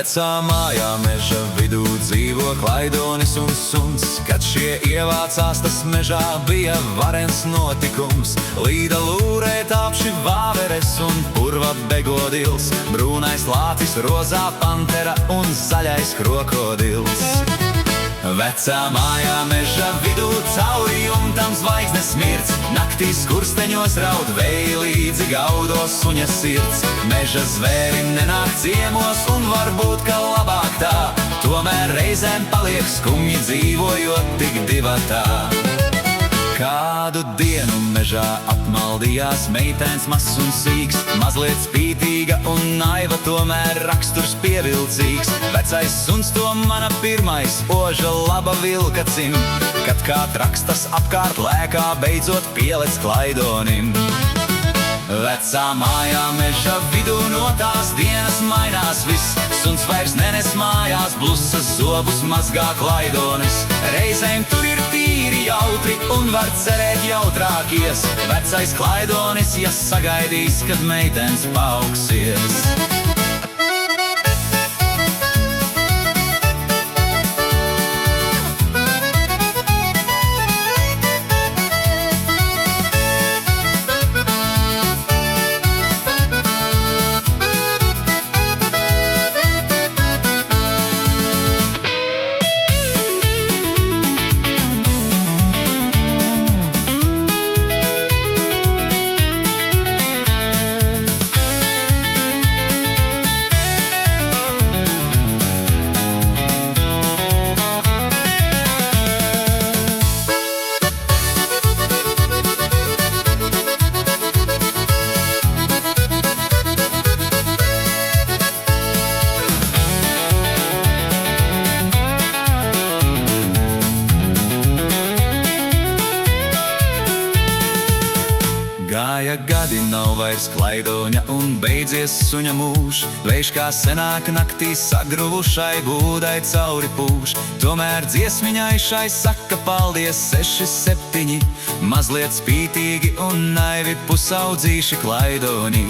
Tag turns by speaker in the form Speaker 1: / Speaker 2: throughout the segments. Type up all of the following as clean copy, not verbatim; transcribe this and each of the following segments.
Speaker 1: Vecā mājā meža vidū dzīvo Klaidonis un suns. Kad šie ievācās, tas mežā bija varens notikums. Līda lūrē tāpši vāveres un purva begodils, brūnais lācis, rozā pantera un zaļais krokodils. Vecā mājā meža vidū cauri jumtam zvaigznes smirds, naktīs skursteņos raud vēji, līdzi gaudo suņa sirds. Meža zvēri nenāk ciemos un varbūt, ka labāk tā, tomēr reizēm paliek skumji dzīvojot tik divatā. Kādu dienu mežā apmaldījās meiteins mazs un sīks, mazliet spītīga un naiva, tomēr raksturs pievilcīgs. Vecais suns to mana pirmais, oža laba vilkacim, kad kā trakstas apkārt lēkā, beidzot pielec Klaidonim. Vecā mājā meža vidū no tās dienas mainās viss. Suns vairs nenes mājās blusas, zobus mazgā Klaidonis. Reizēm tur ir tīri jautri un var cerēt jautrākies. Vecais Klaidonis, ja sagaidīs, kad meitenes paaugsies. Gāja gadi, nav vairs Klaidoņa un beidzies suņa mūžs. Vējš kā senāk naktī sagruvušai būdai cauri pūš. Tomēr dziesmiņai šai saka paldies 6, 7, mazliet spītīgi un naivi pusaudzīši Klaidoņi.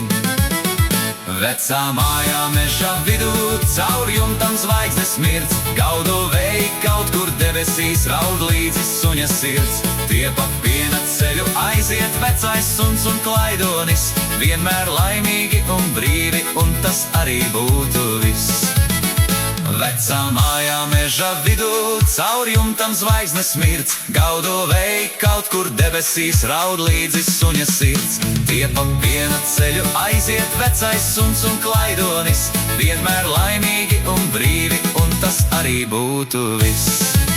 Speaker 1: Vecā mājā meža vidū cauri jumtam zvaigznes smirds, gaudo vēji, kaut kur debesīs raud līdzi suņa sirds. Tie pa piena ceļu aiziet vecais suns un Klaidonis, vienmēr laimīgi un brīvi, un tas arī būtu viss. Vecā mājā meža vidū cauri jumtam zvaigznes smirds, gaudo vēji, kaut kur debesīs raud līdzi suņa sirds. Tie pa piena ceļu aiziet vecais suns un Klaidonis, vienmēr laimīgi un brīvi, un tas arī būtu viss.